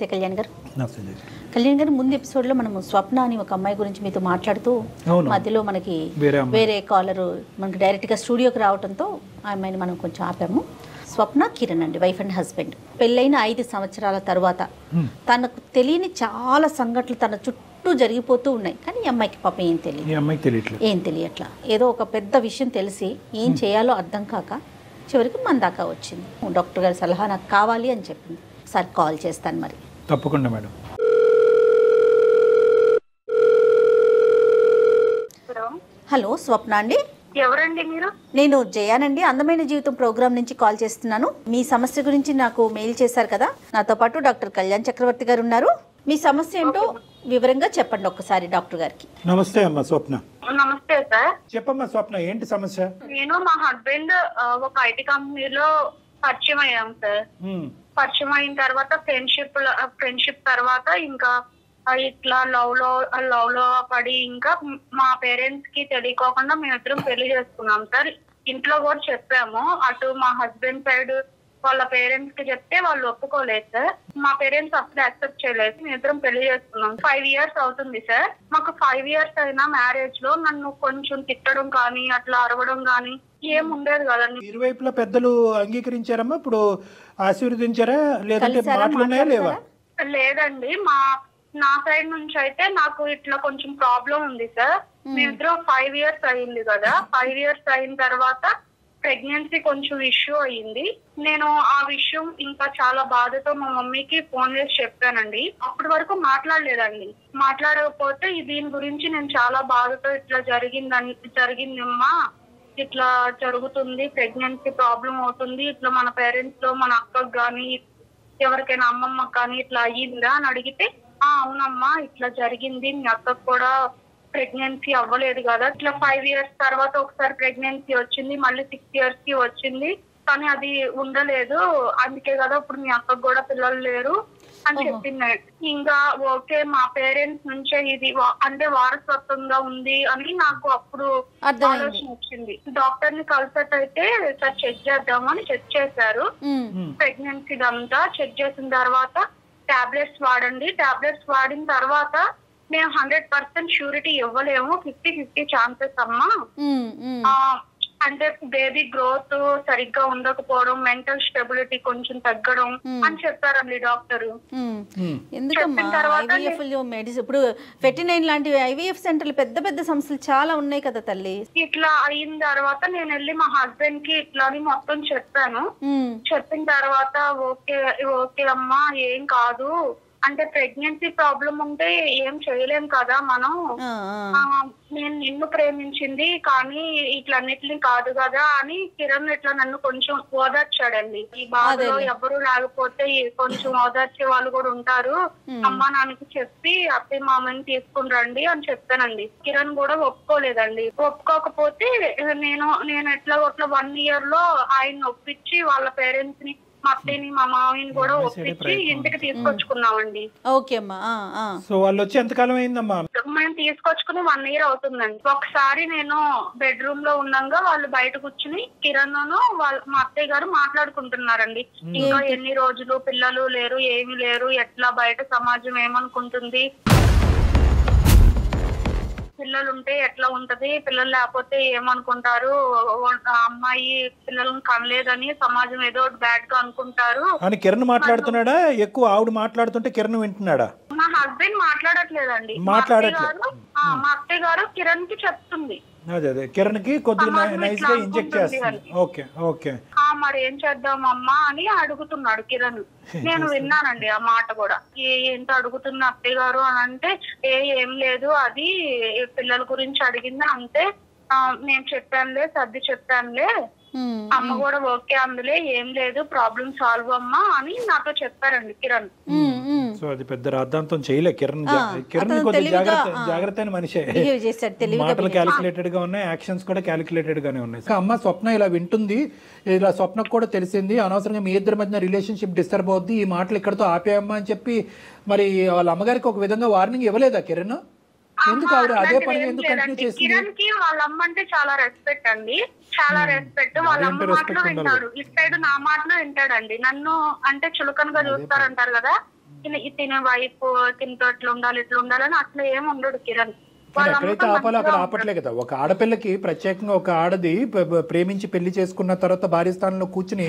నమస్తే కళ్యాణ్ గారు. కళ్యాణ్ గారు, ముందు ఎపిసోడ్లో మనము స్వప్న అని ఒక అమ్మాయి గురించి మీతో మాట్లాడుతూ మధ్యలో మనకి వేరే కాలరు మనకి డైరెక్ట్గా స్టూడియోకి రావడంతో ఆ అమ్మాయిని మనం కొంచెం ఆపాము. స్వప్న కిరణ్ అండి, వైఫ్ అండ్ హస్బెండ్. పెళ్ళైన 5 సంవత్సరాల తర్వాత తనకు తెలియని చాలా సంఘటనలు తన చుట్టూ జరిగిపోతూ ఉన్నాయి. కానీ ఈ అమ్మాయికి పాపం ఏం తెలియట్లా. ఏదో ఒక పెద్ద విషయం తెలిసి ఏం చేయాలో అర్థం కాక చివరికి మన దాకా వచ్చింది. డాక్టర్ గారి సలహా నాకు కావాలి అని చెప్పింది. ఒకసారి కాల్ చేస్తాను మరి. తప్పకుండా మేడం. హలో, స్వప్న అండి? ఎవరండి మీరు? నేను జయానండి, అందమైన జీవితం ప్రోగ్రామ్ నుంచి కాల్ చేస్తున్నాను. మీ సమస్య గురించి నాకు మెయిల్ చేశారు కదా. నాతో పాటు డాక్టర్ కళ్యాణ్ చక్రవర్తి గారు ఉన్నారు. మీ సమస్య ఏంటో వివరంగా చెప్పండి ఒక్కసారి డాక్టర్ గారికి. నమస్తే అమ్మా స్వప్న. నమస్తే సార్. చెప్పమ్మా స్వప్న, ఏంటి సమస్య? నేను మా హస్బెండ్ ఒక ఐటీ కంపెనీలో పరిచయం అయ్యాం సార్. పరిచయం అయిన తర్వాత ఫ్రెండ్షిప్ తర్వాత ఇంకా ఇట్లా లవ్ లో పడి ఇంకా మా పేరెంట్స్ కి తెలియకోకుండా మేమిద్దరం పెళ్లి చేసుకున్నాం సార్. ఇంట్లో కూడా చెప్పాము. అటు మా హస్బెండ్ సైడ్ వాళ్ళ పేరెంట్స్ కి చెప్తే వాళ్ళు ఒప్పుకోలేదు సార్. మా పేరెంట్స్ అసలు యాక్సెప్ట్ చేయలేదు. మేమిద్దరం పెళ్లి చేసుకున్నాం. 5 years అవుతుంది సార్. మాకు 5 years అయినా మ్యారేజ్ లో నన్ను కొంచెం తిట్టడం కానీ అట్లా అరవడం కానీ ఏం ఉండేది కదండి. ఇరువైపులా పెద్దలు అంగీకరించారమ్మా? ఇప్పుడు ఆశీర్వదించారా లేదంటే మాటలున్నాయా లేవా? లేదండి, నా సైడ్ నుంచి అయితే నాకు ఇట్లా కొంచెం ప్రాబ్లం ఉంది సార్. మేమిద్దరం 5 years అయింది కదా. 5 years అయిన తర్వాత ప్రెగ్నెన్సీ కొంచెం ఇష్యూ అయ్యింది. నేను ఆ విషయం ఇంకా చాలా బాధతో మా మమ్మీకి ఫోన్ చేసి చెప్పానండి. అప్పటి వరకు మాట్లాడలేదండి. మాట్లాడకపోతే దీని గురించి నేను చాలా బాధతో ఇట్లా జరిగిందమ్మా, ఇట్లా జరుగుతుంది, ప్రెగ్నెన్సీ ప్రాబ్లం అవుతుంది, ఇట్లా మన పేరెంట్స్ లో మన అక్కకు గాని ఎవరికైనా అమ్మమ్మకి కానీ ఇట్లా అయ్యిందా అని అడిగితే, అవునమ్మా ఇట్లా జరిగింది, మీ అక్కకు కూడా ప్రెగ్నెన్సీ అవ్వలేదు కదా, ఇట్లా 5 years తర్వాత ఒకసారి ప్రెగ్నెన్సీ వచ్చింది, మళ్ళీ 6 years కి వచ్చింది, కానీ అది ఉండలేదు, అందుకే కదా ఇప్పుడు మీ అక్కకు కూడా పిల్లలు లేరు అని చెప్పింది. ఇంకా ఓకే, మా పేరెంట్స్ నుంచే ఇది అంటే వారసత్వంగా ఉంది అని నాకు అప్పుడు ఆలోచన వచ్చింది. డాక్టర్ ని కన్సల్ట్ అయితే సార్ చెక్ చేద్దామని చెక్ చేశారు. ప్రెగ్నెన్సీ అంతా చెక్ చేసిన తర్వాత టాబ్లెట్స్ వాడండి, టాబ్లెట్స్ వాడిన తర్వాత మేము 100% ష్యూరిటీ ఇవ్వలేము, 50-50 ఛాన్సెస్ అమ్మా. అంటే బేబీ గ్రోత్ సరిగ్గా ఉండకపోవడం, మెంటల్ స్టెబిలిటీ కొంచెం తగ్గడం అని చెప్పారండి డాక్టర్. ఇప్పుడు ఫెర్టినైన్ లాంటి ఐవీఎఫ్ సెంటర్లు పెద్ద పెద్ద సంస్థలు చాలా ఉన్నాయి కదా తల్లి. ఇట్లా అయిన తర్వాత నేను వెళ్ళి మా హస్బెండ్ కి ఇట్లా అని మొత్తం చెప్పాను. చెప్పిన తర్వాత ఓకే అమ్మా ఏం కాదు, అంటే ప్రెగ్నెన్సీ ప్రాబ్లం ఉంటే ఏం చేయలేం కదా మనం, నేను నిన్ను ప్రేమించింది కానీ ఇట్లన్నిటిని కాదు కదా అని కిరణ్ ఇట్లా నన్ను కొంచెం ఓదార్చాడండి. ఈ బాధలో ఎవరు లేకపోతే కొంచెం ఓదార్చే వాళ్ళు కూడా ఉంటారు, అమ్మా నాన్నకి చెప్పి అత్తయ్య మామని తీసుకుని రండి అని చెప్పానండి. కిరణ్ కూడా ఒప్పుకోలేదండి. ఒప్పుకోకపోతే నేను ఎట్లా 1 year లో ఆయన ఒప్పించి వాళ్ళ పేరెంట్స్ ని, మా అత్తయ్యని మా మామయ్యని కూడా ఒప్పించి ఇంటికి తీసుకొచ్చుకున్నామండి. సో వాళ్ళు వచ్చి ఎంతకాలం అయిందమ్మా? మేము తీసుకొచ్చుకుని 1 year అవుతుందండి. ఒకసారి నేను బెడ్రూమ్ లో ఉండగా వాళ్ళు బయట కూర్చుని కిరణ్ మా అత్తయ్య గారు మాట్లాడుకుంటున్నారండి. ఇంకా ఎన్ని రోజులు పిల్లలు లేరు, ఏమీ లేరు, ఎట్లా బయట సమాజం ఏమనుకుంటుంది, పిల్లలు ఉంటే ఎట్లా ఉంటది, పిల్లలు లేకపోతే ఏమనుకుంటారు, అమ్మాయి పిల్లలను కనలేదని సమాజం ఏదో బ్యాడ్ గా అనుకుంటారు అని కిరణ్ మాట్లాడుతున్నాడా? ఎక్కువ ఆవిడ మాట్లాడుతుంటే కిరణ్ వింటున్నాడా? మా హస్బెండ్ మాట్లాడట్లేదండి. మా అత్తయ్య గారు కిరణ్ కి చెప్తుంది. అదే కిరణ్ కి కొద్దిగా నైస్ గా ఇంజెక్ట్ చేస్తుంది. ఓకే మరి ఏం చేద్దామమ్మా అని అడుగుతున్నాడు కిరణ్. నేను విన్నానండి ఆ మాట కూడా. ఏంటి అడుగుతున్న అత్తయ్య గారు అని అంటే, ఏం లేదు, అది పిల్లల గురించి అడిగింది అంతే, నేను చెప్పానులే, సర్ది చెప్పానులే, అమ్మ కూడా ఓకే అందులే, ఏం లేదు, ప్రాబ్లం సాల్వ్ అమ్మా అని నాతో చెప్పారండి కిరణ్. సో అది పెద్ద రాద్ధాంతం చేయలే కిరణ్. కొద్దిగా జాగ్రత్త అయిన మనిషే. మాటలు క్యాలిక్యులేటెడ్ గా ఉన్నాయి, యాక్షన్స్ కూడా క్యాలిక్యులేటెడ్ గానే ఉన్నాయి. అమ్మ స్వప్న ఇలా వింటుంది, ఇలా స్వప్నకు కూడా తెలిసింది, అనవసరంగా మీ ఇద్దరి మధ్య రిలేషన్షిప్ డిస్టర్బ్ అవుద్ది, ఈ మాటలు ఇక్కడతో ఆపేయమ్మా అని చెప్పి మరి వాళ్ళ అమ్మగారికి ఒక విధంగా వార్నింగ్ ఇవ్వలేదా కిరణ్? ఎందుకు ఆవిడ అదే పని ఎందుకు కంటిన్యూ చేసింది? కిరణ్ కి వాళ్ళ అమ్మ అంటే చాలా రెస్పెక్ట్ అండి, చాలా రెస్పెక్ట్. వాళ్ళ అమ్మ మాటలు వింటాడు, ఇటు సైడ్ నా మాటలు వింటాడండి. నన్ను అంటే చులకనగా చూస్తారంటారు కదా, తినే వైఫ్ తినతో ఇట్లా ఉండాలి ఇట్లా ఉండాలని అట్లా ఏమి ఉండడు కిరణ్. ఎక్కడైతే ఆపాలో అక్కడ ఆపట్లే కదా. ఒక ఆడపిల్లకి ప్రత్యేకంగా ఒక ఆడది ప్రేమించి పెళ్లి చేసుకున్న తర్వాత భార్య స్థానంలో కూర్చుని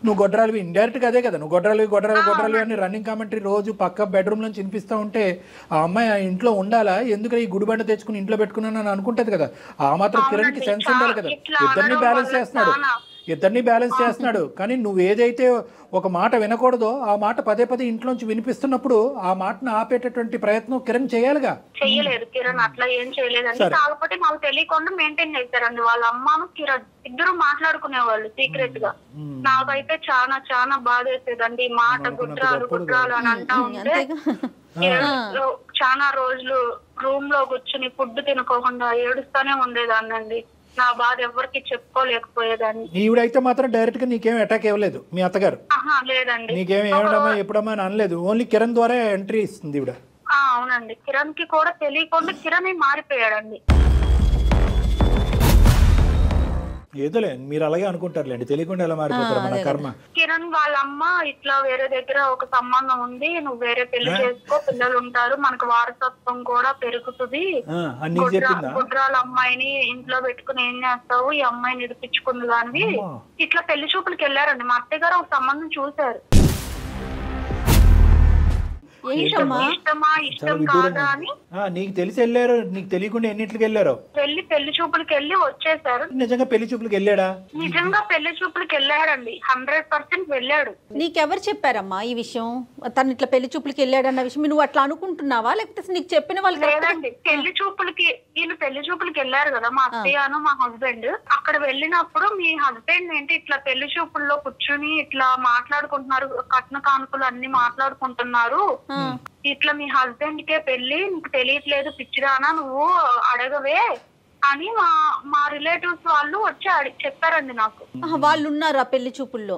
నువ్వు గొడ్రాలివి, ఇండైరెక్ట్ గా అదే కదా, నువ్వు గొడ్రాలివి అని రన్నింగ్ కామెంటరీ రోజు పక్క బెడ్రూమ్ నుంచి వినిపిస్తూ ఉంటే ఆ అమ్మాయి ఇంట్లో ఉండాలా, ఎందుకు ఈ గుడిబండ తెచ్చుకుని ఇంట్లో పెట్టుకున్నాను అని అనుకుంటది కదా. ఆ మాత్రం కిరణ్ కి సెన్స్ ఉండాలి కదా. ఇద్దరిని బ్యాలెన్స్ చేస్తున్నాడు. కానీ నువ్వు ఏదైతే ఒక మాట వినకూడదో ఆ మాట పదే పదే ఇంట్లోంచి వినిపిస్తున్నప్పుడు ఆ మాటను ఆపేటటువంటి ప్రయత్నం కిరణ్ చేయాలిగా. చెయ్యలేదు కిరణ్, అట్లా ఏం చేయలేదండి. కాకపోతే మాకు తెలియకుండా మెయింటైన్ చేశారండి. వాళ్ళ అమ్మను కిరణ్ ఇద్దరు మాట్లాడుకునేవాళ్ళు సీక్రెట్ గా. నాకైతే చాలా చాలా బాధ వేసేదండి. మాట గుడ్రాలు అని అంటా ఉంటే చాలా రోజులు రూమ్ లో కూర్చుని ఫుడ్ తినుకోకుండా ఏడుస్తానే ఉండేదాన్నండి. నా బాధ ఎవరికి చెప్పుకోలేకపోయేదాన్ని. ఈవిడైతే మాత్రం డైరెక్ట్ గా నీకేం అటాక్ ఇవ్వలేదు మీ అత్తగారు? లేదండి. నీకేం ఏమడమ్మా ఎప్పుడమ్మా అని అనలేదు, ఓన్లీ కిరణ్ ద్వారా ఎంట్రీ ఇస్తుంది ఈవిడ. అవునండి, కిరణ్ కి కూడా తెలియకుండా కిరణ్ మారిపోయాడండి. ఏదోలే మీరు అలాగే అనుకుంటారులేండి, తెలియకుండా ఎలా మారిపోతారు మన కర్మ. కిరణ్ వాళ్ళ అమ్మ ఇట్లా వేరే దగ్గర ఒక సంబంధం ఉంది, నువ్వు వేరే పెళ్లి చేసుకో, పిల్లలు ఉంటారు, మనకు వారసత్వం కూడా పెరుగుతుంది, గుడ్రాల అమ్మాయిని ఇంట్లో పెట్టుకుని ఏం చేస్తావు, ఈ అమ్మాయిని నిడిపించుకుంది దానివి. ఇట్లా పెళ్లి చూపులకి వెళ్ళారండి. మా అత్తయ్య గారు ఒక సంబంధం చూశారు. నీకు తెలిసి వెళ్ళారు, నీకు తెలియకుండా ఎన్నింటికి వెళ్ళారు? పెళ్లి చూపులకి వెళ్ళి వచ్చేసారు. నిజంగా పెళ్లి చూపులకి వెళ్ళాడా? నిజంగా పెళ్లి చూపులకి వెళ్ళాడండి, 100% వెళ్ళాడు. నీకెవరు చెప్పారమ్మా ఈ విషయం? తను ఇట్లా పెళ్లి చూపులకి వెళ్ళాడన్న విషయం నువ్వు అట్లా అనుకుంటున్నావా, లేకపోతే నీకు చెప్పిన వాళ్ళు? లేదండి, పెళ్లి చూపులకి వీళ్ళు పెళ్లి చూపులకి వెళ్ళారు కదా, మా అత్తయ్యను మా హస్బెండ్. అక్కడ వెళ్ళినప్పుడు మీ హస్బెండ్ ఏంటి ఇట్లా పెళ్లి చూపుల్లో కూర్చుని ఇట్లా మాట్లాడుకుంటున్నారు, కట్న కానుకలు అన్ని మాట్లాడుకుంటున్నారు, ఇట్లా మీ హస్బెండ్ కే పెళ్లి, నీకు తెలియట్లేదు పిచ్చిదానా, నువ్వు అడగవే అని మా రిలేటివ్స్ వాళ్ళు వచ్చి చెప్పారండి నాకు. వాళ్ళు ఉన్నారా పెళ్లి చూపుల్లో?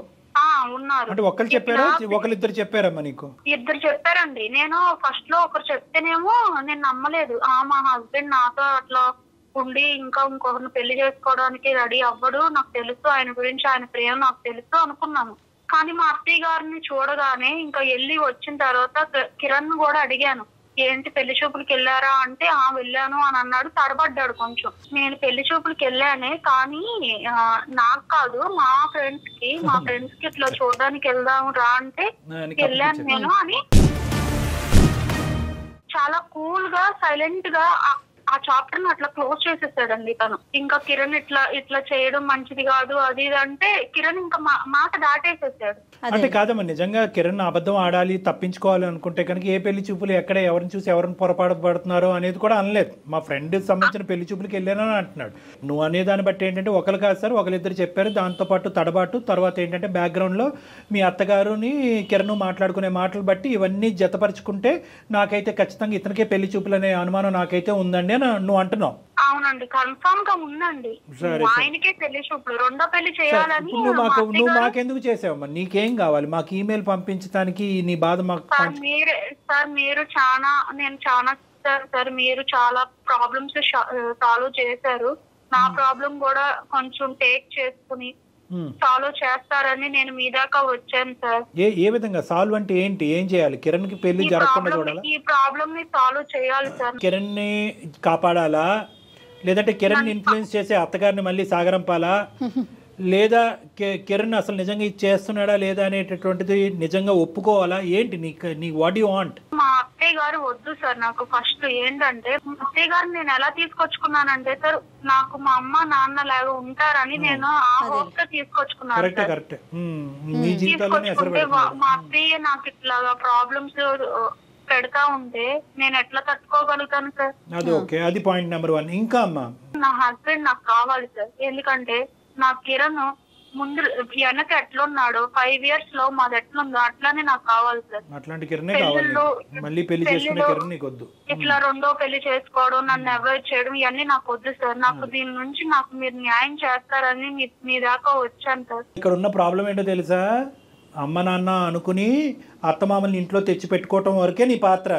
ఉన్నారు. అంటే ఒకరు చెప్పారా, ఒకరిద్దరు చెప్పారమ్మా నీకు? ఇద్దరు చెప్పారండి. నేను ఫస్ట్ లో ఒకరు చెప్తేనేమో నేను నమ్మలేదు. మా హస్బెండ్ నాతో అట్లా ఉండి ఇంకా ఇంకొకరిని పెళ్లి చేసుకోవడానికి రెడీ అవ్వడు, నాకు తెలుసు ఆయన గురించి, ఆయన ప్రేమ నాకు తెలుసు అనుకున్నాను. కానీ మా అత్తయ్య గారిని చూడగానే ఇంకా వెళ్ళి వచ్చిన తర్వాత కిరణ్ కూడా అడిగాను, ఏంటి పెళ్లి చూపులకి వెళ్ళారా అంటే వెళ్ళాను అని అన్నాడు. తడబడ్డాడు కొంచెం. నేను పెళ్లి చూపులకి వెళ్ళానే, కానీ నాకు కాదు మా ఫ్రెండ్స్ కి ఇట్లా చూడడానికి వెళ్దాం రా అంటే వెళ్ళాను నేను అని చాలా కూల్ గా సైలెంట్ గా ఆ చాప్టర్ ని అట్లా క్లోజ్ చేసేసాడండి తను. ఇంకా కిరణ్ ఇట్లా చేయడం మంచిది కాదు అది ఇది అంటే కిరణ్ ఇంకా మాట దాటేసేసాడు. అంటే కాదమ్మా, నిజంగా కిరణ్ అబద్ధం ఆడాలి, తప్పించుకోవాలి అనుకుంటే కనుక ఏ పెళ్లి చూపులు ఎక్కడ ఎవరిని చూసి ఎవరిని పొరపాటు పడుతున్నారో అనేది కూడా అనలేదు. మా ఫ్రెండ్ సంబంధించిన పెళ్లి చూపులకి వెళ్ళానని అంటున్నాడు. నువ్వు అనే దాన్ని బట్టి ఏంటంటే ఒకరు కాదు సార్, ఒకరిద్దరు చెప్పారు. దాంతో పాటు తడబాటు తర్వాత ఏంటంటే బ్యాక్గ్రౌండ్ లో మీ అత్తగారుని కిరణ్ మాట్లాడుకునే మాటలు బట్టి ఇవన్నీ జతపరుచుకుంటే నాకైతే ఖచ్చితంగా ఇతనికే పెళ్లి చూపులు అనే అనుమానం నాకైతే ఉందండి అని నువ్వు అంటున్నావు. అవునండి, కన్ఫర్మ్ గా ఉందండి. ఆయనకే పెళ్లి చూపులు, రెండో పెళ్లి చేయాలని. నువ్వు మాకెందుకు చేసావమ్మా? నీకేం కావాలి? మాకు ఈమెయిల్ పంపించడానికి నీ బాధ మాకు. సార్ మీరు చాలా ప్రాబ్లమ్స్ సాల్వ్ చేశారు. నా ప్రాబ్లం కూడా కొంచెం టేక్ చేసుకుని సాల్వ్ చేస్తారని నేను మీ దాకా వచ్చాను సార్. ఏ విధంగా సాల్వ్ అంటే ఏంటి? ఏం చేయాలి? కిరణ్ కి పెళ్లి జరగకుండా చూడాలా? ఈ ప్రాబ్లం ని సాల్వ్ చేయాలి సార్. కిరణ్ ని కాపాడాలా, లేదంటే కిరణ్ ఇన్ఫ్లుయెన్స్ చేసే అత్తగారిని మళ్ళీ సాగరంపాలా, లేదా కిరణ్ అసలు నిజంగా ఇది చేస్తున్నాడా లేదా అనేటటువంటిది నిజంగా ఒప్పుకోవాలా? ఏంటి నీ వాట్ యు వాంట్? మా అత్తయ్య గారు వద్దు సార్. నాకు ఫస్ట్ ఏంటంటే అత్తయ్య గారు నేను ఎలా తీసుకొచ్చుకున్నానంటే సార్, నాకు మా అమ్మ నాన్న లాగా ఉంటారని నేను ఆ హోప్ తో తీసుకొచ్చుకున్నాను. తీసుకొచ్చుకుంటే మా అత్తయ్య నాకు ఇట్లా ప్రాబ్లమ్స్ పెడతా ఉంటే నేను ఎట్లా తట్టుకోగలుగుతాను సార్? అది ఓకే, అది పాయింట్ నెంబర్ 1. ఇంకా అమ్మా, నా హస్బెండ్ నాకు కావాలి సార్. ఎందుకంటే నా కిరణ్ ముందు వెనక ఎట్లున్నాడు 5 years లో మాది ఎట్లుందో అట్లానే నాకు కావాలి సార్. అట్లాంటి కిరణే కావాలి. మళ్ళీ పెళ్లి చేసుకునే కిరణ్ నీకు వద్దు. ఇట్లా రెండో పెళ్లి చేసుకోవడం, నన్ను అవాయిడ్ చేయడం ఇవన్నీ నాకు వద్దు సార్. నాకు దీని నుంచి నాకు మీరు న్యాయం చేస్తారని మీ దాకా వచ్చాను సార్. ఇక్కడ ఉన్న ప్రాబ్లం ఏంటో తెలుసా? అమ్మ నాన్న అనుకుని అత్తమామల్ని ఇంట్లో తెచ్చి పెట్టుకోవటం వరకే నీ పాత్ర.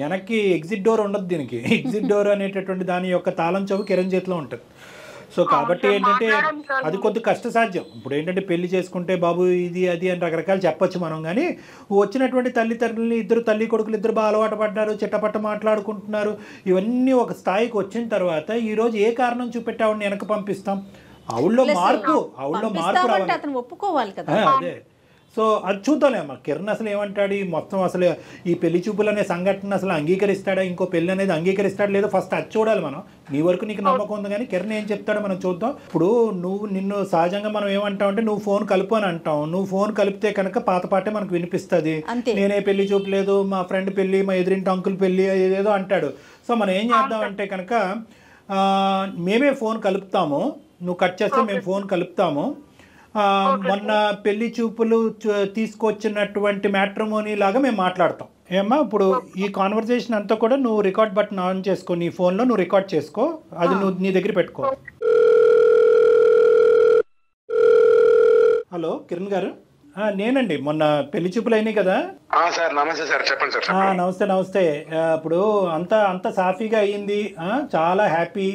వెనక్కి ఎగ్జిట్ డోర్ ఉండదు దీనికి. ఎగ్జిట్ డోర్ అనేటటువంటి దాని యొక్క తాళం చెవి కిరణ్ చేతిలో ఉంటుంది. సో కాబట్టి ఏంటంటే అది కొద్ది కష్టసాధ్యం. ఇప్పుడు ఏంటంటే పెళ్లి చేసుకుంటే బాబు ఇది అది అని రకరకాలు చెప్పొచ్చు మనం, కానీ వచ్చినటువంటి తల్లిదండ్రులని ఇద్దరు తల్లి కొడుకులు ఇద్దరు బాగా అలవాటు పడ్డారు, చిట్టపట్ట మాట్లాడుకుంటున్నారు. ఇవన్నీ ఒక స్థాయికి వచ్చిన తర్వాత ఈరోజు ఏ కారణం చూపెట్టి ఆవిడని వెనక పంపిస్తాం? ఆవిడలో మార్పు రావాలి, అతను ఒప్పుకోవాలి కదా. అదే. సో అది చూద్దాంలేమ్మా. కిరణ్ అసలు ఏమంటాడు, ఈ మొత్తం అసలు ఈ పెళ్లి చూపులు అనే సంఘటన అసలు అంగీకరిస్తాడా, ఇంకో పెళ్లి అనేది అంగీకరిస్తాడా లేదో ఫస్ట్ అది చూడాలి మనం. నీ వరకు నీకు నమ్మకం ఉంది, కానీ కిరణ్ ఏం చెప్తాడో మనం చూద్దాం. ఇప్పుడు నిన్ను సహజంగా మనం ఏమంటాం అంటే నువ్వు ఫోన్ కలుపు అని అంటాం. నువ్వు ఫోన్ కలిపితే కనుక పాత పాటే మనకు వినిపిస్తుంది. నేనే పెళ్లి చూపలేదు, మా ఫ్రెండ్ పెళ్లి, మా ఎదురింటి అంకుల్ పెళ్లి, ఏదేదో అంటాడు. సో మనం ఏం చేద్దాం అంటే కనుక మేమే ఫోన్ కలుపుతాము, నువ్వు కట్ చేస్తే మేము ఫోన్ కలుపుతాము. మొన్న పెళ్లి చూపులు తీసుకొచ్చినటువంటి మ్యాట్రిమోనీ లాగా మేము మాట్లాడతాం. ఏమ్మా, ఇప్పుడు ఈ కాన్వర్సేషన్ అంతా కూడా నువ్వు రికార్డ్ బటన్ ఆన్ చేసుకో, నీ ఫోన్లో నువ్వు రికార్డ్ చేసుకో, అది నువ్వు నీ దగ్గర పెట్టుకో. హలో కిరణ్ గారు, నేనండి. మొన్న పెళ్లి చూపులు అయినాయి కదా. నమస్తే సార్, చెప్పండి సార్. నమస్తే నమస్తే. ఇప్పుడు అంతా సాఫీగా అయ్యింది, చాలా హ్యాపీ.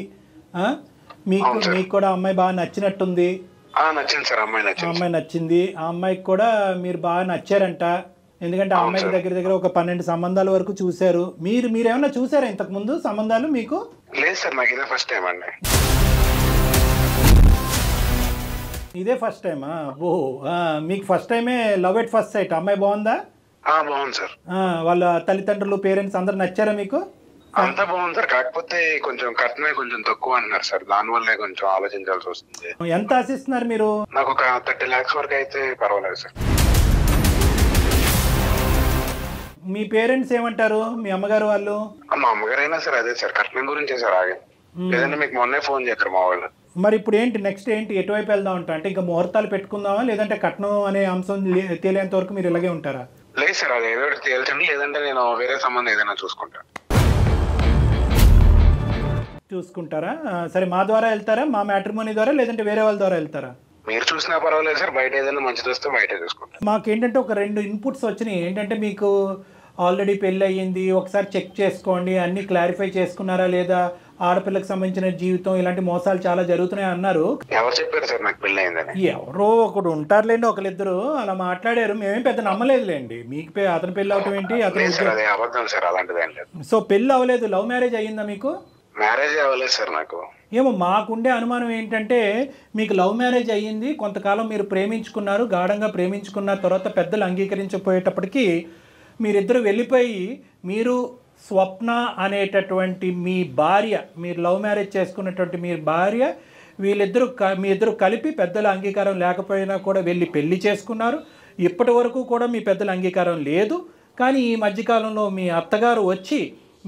మీకు కూడా అమ్మాయి బాగా నచ్చినట్టుంది. నచ్చింది సార్, అమ్మాయి నచ్చింది. ఆ అమ్మాయికి కూడా మీరు బాగా నచ్చారంట. ఎందుకంటే ఆ అమ్మాయికి దగ్గర ఒక 12 సంబంధాల వరకు చూశారు. మీరేమన్నా చూసారా ఇంతకు ముందు సంబంధాలు? మీకు లేదు సార్, నాకు ఇదే ఫస్ట్ టైం అండి. ఇదే ఫస్ట్ టైమా? మీకు ఫస్ట్ టైమే లవ్ ఎట్ ఫస్ట్ సైట్. అమ్మాయి బాగుందా? బాగుంది సార్. వాళ్ళ తల్లిదండ్రులు పేరెంట్స్ అందరు నచ్చారా మీకు? అంతా బాగుంది సార్, కాకపోతే కొంచెం కట్నమే కొంచెం తక్కువ అన్నారు సార్, దానివల్లే కొంచెం ఆలోచించాల్సి వస్తుంది. ఎంత ఆశిస్తున్నారు మీరు? నాకు ఒక 30 lakhs వరకు అయితే పర్వాలేదు సార్. మీ పేరెంట్స్ ఏమంటారు, మీ అమ్మగారు వాళ్ళు? మా అమ్మగారు అయినా సార్ అదే సార్, కట్నం గురించే సార్. ఆగే లేదంటే మీకు మొన్నే ఫోన్ చేశారు మా వాళ్ళు. మరి ఇప్పుడు ఏంటి నెక్స్ట్ ఏంటి, ఎటువైపు వెళ్దాం అంటే ఇంకా ముహూర్తాలు పెట్టుకుందామా, లేదంటే కట్నం అనే అంశం తేలేంత వరకు మీరు ఇలాగే ఉంటారా? లేదు సార్, అది ఏదో తేల్చండి, లేదంటే నేను వేరే సంబంధం ఏదైనా చూసుకుంటారా? సరే, మా ద్వారా వెళ్తారా, మా మ్యాట్రిమోనీ ద్వారా, లేదంటే వేరే వాళ్ళ ద్వారా వెళ్తారా? మీరు చూసినా పర్వాలేదు సార్, బయట ఏదైనా మంచిది వస్తే బయట చూసుకుంటాం. మాకేంటంటే ఒక 2 ఇన్పుట్స్ వచ్చినాయి. ఏంటంటే మీకు ఆల్రెడీ పెళ్ళి అయ్యింది, ఒకసారి చెక్ చేసుకోండి, అన్ని క్లారిఫై చేసుకున్నారా లేదా, ఆడపిల్లకి సంబంధించిన జీవితం, ఇలాంటి మోసాలు చాలా జరుగుతున్నాయి అన్నారు. ఎవరు చెప్పారు సార్ నాకు పెళ్ళి అయిందని? ఎవరో ఒకడు ఉంటారులేండి, ఒకరిద్దరు అలా మాట్లాడారు. మేమేం పెద్ద నమ్మలేదులేండి. మీకు అతని పెళ్ళి అవటం ఏంటి, సో పెళ్ళి అవ్వలేదు. లవ్ మ్యారేజ్ అయ్యిందా మీకు? మ్యారేజ్ అవ్వలేదు సార్ నాకు. ఏమో మాకుండే అనుమానం ఏంటంటే మీకు లవ్ మ్యారేజ్ అయ్యింది, కొంతకాలం మీరు ప్రేమించుకున్నారు, గాఢంగా ప్రేమించుకున్న తర్వాత పెద్దలు అంగీకరించకపోయేటప్పటికీ మీరిద్దరు వెళ్ళిపోయి మీరు స్వప్న అనేటటువంటి మీ భార్య, మీరు లవ్ మ్యారేజ్ చేసుకున్నటువంటి మీ భార్య, మీ ఇద్దరు కలిపి పెద్దల అంగీకారం లేకపోయినా కూడా వెళ్ళి పెళ్లి చేసుకున్నారు. ఇప్పటి వరకు కూడా మీ పెద్దల అంగీకారం లేదు. కానీ ఈ మధ్యకాలంలో మీ అత్తగారు వచ్చి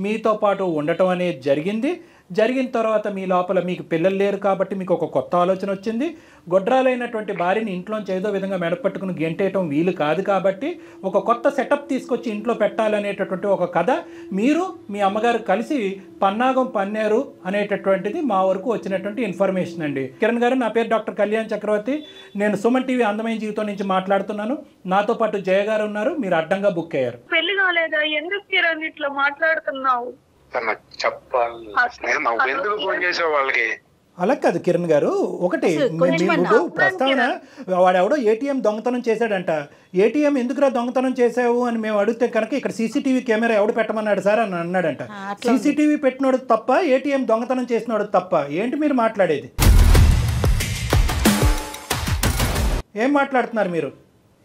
మీతో పాటు ఉండటం అనేది జరిగిన తర్వాత మీ లోపల మీకు పిల్లలు లేరు కాబట్టి మీకు ఒక కొత్త ఆలోచన వచ్చింది. గొడ్రాలైనటువంటి భార్యని ఇంట్లోంచి ఏదో విధంగా మెడపట్టుకుని గెంటేయటం వీలు కాదు కాబట్టి ఒక కొత్త సెటప్ తీసుకొచ్చి ఇంట్లో పెట్టాలనేటటువంటి ఒక కథ మీరు మీ అమ్మగారు కలిసి పన్నాగం పన్నారు అనేటటువంటిది మా వరకు వచ్చినటువంటి ఇన్ఫర్మేషన్ అండి. కిరణ్ గారు, నా పేరు డాక్టర్ కళ్యాణ్ చక్రవర్తి. నేను సుమన్ టీవీ అందమైన జీవితం నుంచి మాట్లాడుతున్నాను. నాతో పాటు జయ గారు ఉన్నారు. మీరు అడ్డంగా బుక్ అయ్యారు. పెళ్లి కాలేదా? ఎందుకు కిరణ్ ఇట్లా మాట్లాడుతున్నావు? అలా కాదు కిరణ్ గారు, ఒకటి ప్రస్తావన, వాడెవడో ఏటీఎం దొంగతనం చేశాడంట. ఏటీఎం ఎందుకురా దొంగతనం చేసావు అని మేము అడిగితే కనుక ఇక్కడ సీసీటీవీ కెమెరా ఎవడు పెట్టమన్నాడు సార్ అని అన్నాడంట. సీసీటీవీ పెట్టినోడు తప్ప, ఏటీఎం దొంగతనం చేసినోడు తప్ప? ఏంటి మీరు మాట్లాడేది? ఏం మాట్లాడుతున్నారు మీరు?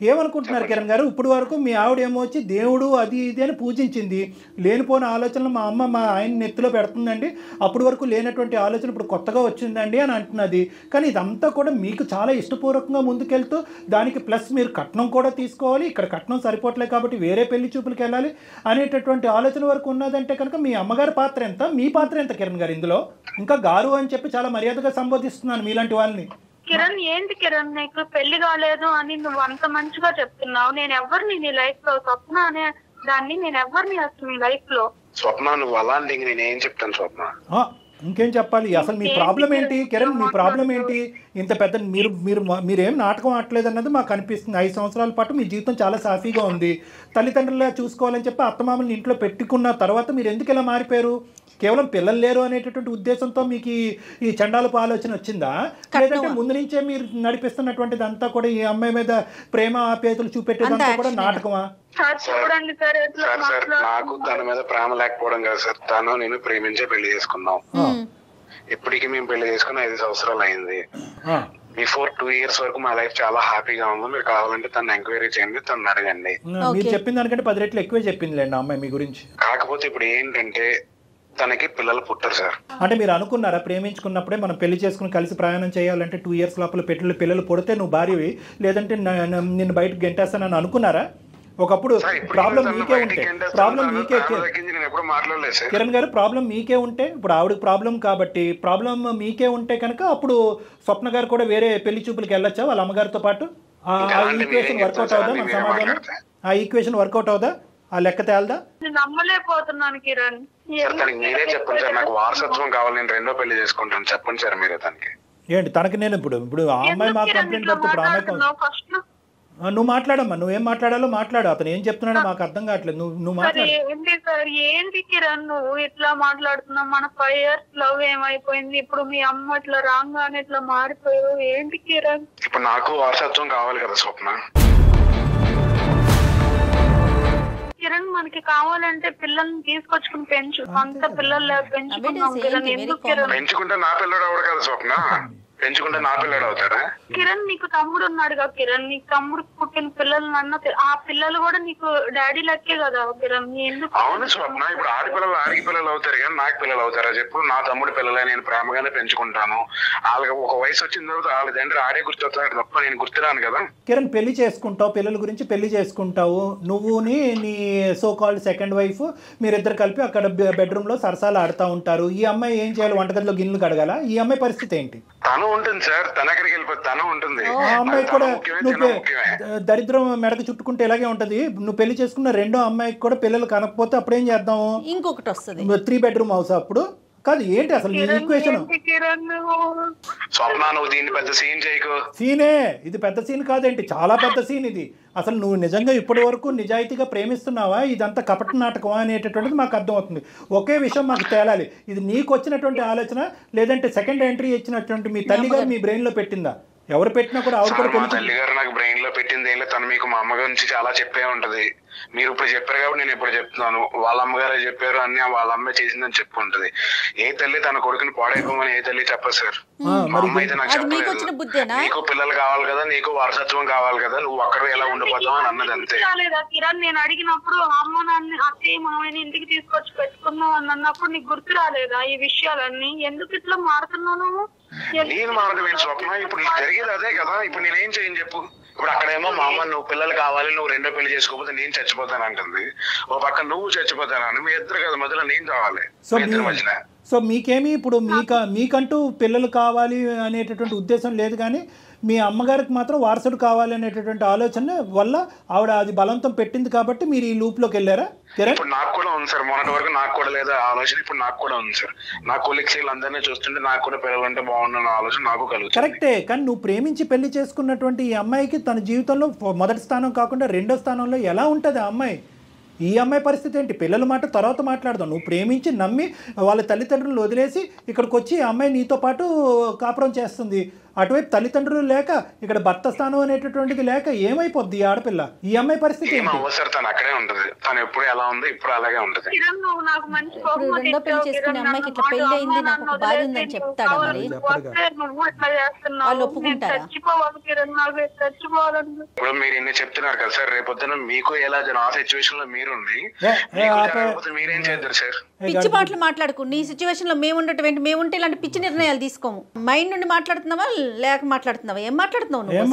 ఏమనుకుంటున్నారు కిరణ్ గారు? ఇప్పుడు వరకు మీ ఆవిడ ఏమో వచ్చి దేవుడు అది ఇది అని పూజించింది. లేనిపోయిన ఆలోచనలు మా అమ్మ మా ఆయన నెత్తిలో పెడుతుందండి, అప్పటి వరకు లేనటువంటి ఆలోచన ఇప్పుడు కొత్తగా వచ్చిందండి అని అంటున్నది. కానీ ఇదంతా కూడా మీకు చాలా ఇష్టపూర్వకంగా ముందుకెళ్తూ దానికి ప్లస్ మీరు కట్నం కూడా తీసుకోవాలి, ఇక్కడ కట్నం సరిపోవట్లేదు కాబట్టి వేరే పెళ్లి చూపులకు వెళ్ళాలి అనేటటువంటి ఆలోచన వరకు ఉన్నదంటే కనుక మీ అమ్మగారి పాత్ర ఎంత, మీ పాత్ర ఎంత కిరణ్ గారు ఇందులో? ఇంకా గారు అని చెప్పి చాలా మర్యాదగా సంబోధిస్తున్నాను మీలాంటి వాళ్ళని. కిరణ్, ఏంటి కిరణ్ నీకు పెళ్లి కాలేదు అని నువ్వు అంత మంచిగా చెప్తున్నావు. నేను ఎవరిని నీ లైఫ్ లో, స్వప్న అనే దాన్ని నేను ఎవరిని అసలు నీ లైఫ్ లో? స్వప్న, నువ్వు అలాంటి నేనేం చెప్తాను స్వప్న? ఇంకేం చెప్పాలి? అసలు మీ ప్రాబ్లం ఏంటి కిరణ్? మీ ప్రాబ్లం ఏంటి? ఇంత పెద్ద మీరేం నాటకం ఆడలేదు అన్నది మాకు అనిపిస్తుంది. 5 సంవత్సరాల పాటు మీ జీవితం చాలా సాఫీగా ఉంది. తల్లిదండ్రులుగా చూసుకోవాలని చెప్పి అత్తమామల్ని ఇంట్లో పెట్టుకున్న తర్వాత మీరు ఎందుకు ఇలా మారిపోయారు? కేవలం పిల్లలు లేరు అనేటటువంటి ఉద్దేశంతో మీకు ఈ చండాలపు ఆలోచన వచ్చిందా, లేదంటే ముందు నుంచే మీరు నడిపిస్తున్నటువంటిది అంతా కూడా ఈ అమ్మాయి మీద ప్రేమ ఆప్యాయతలు చూపెట్టేదంతా కూడా నాటకమా? నాకు తన మీద ప్రేమ లేకపోవడం కదా సార్, తను నేను ప్రేమించే పెళ్లి చేసుకున్నాం. ఇప్పటికి మేము పెళ్లి చేసుకుని 5 సంవత్సరాలు అయింది. బిఫోర్ 2 years వరకు మా లైఫ్ చాలా హ్యాపీగా ఉంది. మీరు కావాలంటే తను ఎంక్వైరీ చేయండి, తను అడగండి. మీరు చెప్పిన దానికంటే 10 రెట్లు ఎక్కువే చెప్పింది లేండి అమ్మాయి మీ గురించి. కాకపోతే ఇప్పుడు ఏంటంటే తనకి పిల్లలు పుట్టారు సార్. అంటే మీరు అనుకున్నారా ప్రేమించుకున్నప్పుడే మనం పెళ్లి చేసుకుని కలిసి ప్రయాణం చేయాలంటే 2 years లోపల పిల్లలు పుడితే నువ్వు భార్యవి, లేదంటే నిన్ను బయటకు గెంటేస్తానని అనుకున్నారా? ఒకప్పుడు ప్రాబ్లం మీకే ఉంటే కిరణ్ గారు ప్రాబ్లం మీకే ఉంటే, ఇప్పుడు ఆవిడకి ప్రాబ్లం కాబట్టి ప్రాబ్లం మీకే ఉంటే కనుక అప్పుడు స్వప్న గారు కూడా వేరే పెళ్లి చూపులకు వెళ్ళొచ్చా వాళ్ళ అమ్మగారితో పాటు? ఆ ఈక్వేషన్ వర్కౌట్ అవుదా మన సమాజంలో? ఆ ఈక్వేషన్ వర్కౌట్ అవుదా? ఆ లెక్క తేలదా? నమ్మలేకపోతున్నాను కిరణ్. మీరే చెప్పండి సార్, నాకు వారసత్వం కావాలి, నేను 2వ పెళ్లి చేసుకుంటాను, చెప్పండి సార్ మీరే తనకి. ఏంటి తనకి నేను ఇప్పుడు ఆ అమ్మాయి మాకు కంప్లైంట్ పెడితే ఇప్పుడు అమ్మాయి నువ్వు మాట్లాడమ్మా, నువ్వేం మాట్లాడాలో మాట్లాడు. అతను ఏం చెప్తున్నాడో మాకు అర్థం కావట్లేదు, నువ్వు మాట్లాడు. ఏంటి కిరణ్ నువ్వు ఇట్లా మాట్లాడుతున్నావు? మన 5 years లవ్ ఏమైపోయింది, ఇప్పుడు మీ అమ్మ ఇట్లా రాగానే ఇట్లా మారిపోయావు, ఏంటి కిరణ్? ఇప్పుడు నాకు వారసత్వం కావాలి కదా స్వప్న. కిరణ్ మనకి కావాలంటే పిల్లల్ని తీసుకొచ్చుకుని పెంచు, అంత పిల్లలు పెంచుకున్నాం కిరణ్. ఎందుకు కిరణ్? పెంచుకుంటే నా పిల్లడు అవడు కదా స్వప్న, పెంచుకుంటే నా పిల్లడు అవుతాడా? కిరణ్ నీకు తమ్ముడు ఉన్నాడుగా కిరణ్, నీకు తమ్ముడు పుట్టిన పిల్లలు అన్న ఆ పిల్లలు కూడా నీకు డాడీ లెక్కే కదా కిరణ్. ఎందుకు? అవును స్వప్న, ఇప్పుడు ఆడపిల్లలు ఆడికి పిల్లలు అవుతారు కానీ నాకు పిల్లలు అవుతారా చెప్పు? నా తమ్ముడు పిల్లలే, నేను ప్రేమగానే పెంచుకుంటాను. వాళ్ళకి ఒక వయసు వచ్చిన తర్వాత వాళ్ళ తండ్రి ఆడే గుర్తొస్తాడు తప్ప నేను గుర్తురాను కదా. కిరణ్ పెళ్లి చేసుకుంటావు, పిల్లల గురించి పెళ్లి చేసుకుంటావు, నువ్వుని నీ సో కాల్డ్ సెకండ్ వైఫ్ మీరిద్దరు కలిపి అక్కడ బెడ్రూమ్ లో సరసాలు ఆడుతూ ఉంటారు. ఈ అమ్మాయి ఏం చేయాలి? వంటగదిలో గిన్నెలు కడగాల? ఈ అమ్మాయి పరిస్థితి ఏంటి? తను ఉంటుంది సార్, తన ఎక్కడికి వెళ్ళిపోతే తను ఉంటుంది. అమ్మాయి కూడా నువ్వు దరిద్రం మెడకు చుట్టుకుంటే ఇలాగే ఉంటది. నువ్వు పెళ్లి చేసుకున్న 2వ అమ్మాయికి కూడా పిల్లలు కనకపోతే అప్పుడు ఏం చేద్దాము? ఇంకొకటి వస్తుంది, 3 bedroom హౌస్. అప్పుడు కాదు ఏంటి అసలు నీ ఈక్వేషన్? స్వప్న నువ్వు దీన్ని పెద్ద సీన్ చేయకు. సీనే ఇది, పెద్ద సీన్ కాదేంటి, చాలా పెద్ద సీన్ ఇది. అసలు నువ్వు నిజంగా ఇప్పటి వరకు నిజాయితీగా ప్రేమిస్తున్నావా, ఇదంతా కపట నాటకమా అనేటటువంటిది మాకు అర్థమవుతుంది. ఒకే విషయం మాకు తేలాలి, ఇది నీకు వచ్చినటువంటి ఆలోచన లేదంటే సెకండ్ ఎంట్రీ ఇచ్చినటువంటి మీ తల్లి గారు మీ బ్రెయిన్ లో పెట్టిందా? ఎవరు పెట్టినా కూడా ఆవిడ కూడా మా తల్లి గారు నాకు బ్రెయిన్ లో పెట్టింది ఏం లేదు. తను మీకు మా అమ్మ గురించి చాలా చెప్పే ఉంటది. మీరు ఇప్పుడు చెప్పారు కాబట్టి నేను ఇప్పుడు చెప్తున్నాను. వాళ్ళ అమ్మగారే చెప్పారు అన్ని వాళ్ళ అమ్మే చేసిందని చెప్పు ఉంటది. ఏ తల్లి తన కొడుకుని పాడైపోమని ఏ తల్లి చెప్పదు సార్. మా అమ్మ అయితే నాకు చెప్పలేదు, నీకు పిల్లలు కావాలి కదా, నీకు వారసత్వం కావాలి కదా, నువ్వు అక్కడ ఎలా ఉండిపోతావు అని అన్నది అంతే. కిరణ్ నేను అడిగినప్పుడు అమ్మ నాన్న అత్తయ్య మామయ్యని ఇంటికి తీసుకొచ్చి పెట్టుకున్నావు అని అన్నప్పుడు నీకు గుర్తు రాలేదా ఈ విషయాలన్నీ? ఎందుకు ఇట్లా మారుతున్నావు? నేను మారడం ఏంటి స్వప్న? ఇప్పుడు జరిగేది అదే కదా. ఇప్పుడు నేనేం చేయను చెప్పు? ఇప్పుడు అక్కడేమో మా అమ్మ నువ్వు పిల్లలు కావాలి, నువ్వు 2వ పెళ్లి చేసుకోకపోతే నేను చచ్చిపోతాను అంటుంది. ఓ పక్క నువ్వు చచ్చిపోతాను, మీ ఇద్దరు కదా మధ్యలో నేను కావాలి. సో మీకేమి ఇప్పుడు మీకంటూ పిల్లలు కావాలి అనేటటువంటి ఉద్దేశం లేదు, కానీ మీ అమ్మగారికి మాత్రం వారసుడు కావాలి అనేటటువంటి ఆలోచన వల్ల ఆవిడ అది బలవంతం పెట్టింది కాబట్టి మీరు ఈ లూప్ లోకి వెళ్ళారా? ఇప్పుడు నాకు కూడా ఉంది సార్, మొన్నటి వరకు నాకు కూడా లేదా ఆలోచన, ఇప్పుడు నాకు కూడా ఉంది సార్. నా కొలీగ్స్ అందరినీ చూస్తుంటే నాకు కూడా పిల్లలు అంటే బాగుండన్న ఆలోచన నాకు కలుగుతుంది. కరెక్టే, కానీ నువ్వు ప్రేమించి పెళ్లి చేసుకున్నటువంటి ఈ అమ్మాయికి తన జీవితంలో మొదటి స్థానం కాకుండా 2వ స్థానంలో ఎలా ఉంటుంది ఆ అమ్మాయి? ఈ అమ్మాయి పరిస్థితి ఏంటి? పిల్లల మాట తర్వాత మాట్లాడదాం. నువ్వు ప్రేమించి నమ్మి వాళ్ళ తల్లిదండ్రులు వదిలేసి ఇక్కడికి వచ్చి ఆ అమ్మాయి నీతో పాటు కాపురం చేస్తుంది. అటువైపు తల్లిదండ్రులు లేక ఇక్కడ భర్త స్థానం అనేటటువంటిది లేక ఏమైపోద్ది ఈ ఆడపిల్ల? ఈ అమ్మాయి పరిస్థితి ఏంటి? తను అక్కడే ఉంటది, తను ఎప్పుడు ఎలా ఉంది ఇప్పుడు అలాగే ఉంటది. 2వ పెళ్లి చేసుకునే అమ్మాయికి ఇట్లా పెళ్లి అయింది, నాకు ఒక బాధ ఉందని చెప్తాడా? మరి వాళ్ళు ఒప్పుకుంటారా? ఇప్పుడు మీరు ఇన్ని చెప్తున్నారు కదా సార్, రేపొద్దున మీకు ఎలా ఆ సిచ్యువేషన్ లో మీరుంది మీరేం చేద్దరు సార్? పిచ్చి మాటలు మాట్లాడుకు. నీ సిచ్యువేషన్ లో మేము ఉండటం ఏంటి? మేము ఉంటే ఇలాంటి పిచ్చి నిర్ణయాలు తీసుకోము. మైండ్ నుండి మాట్లాడుతున్నావా లేక మాట్లాడుతున్నావా? ఏం మాట్లాడుతున్నావు? ఏం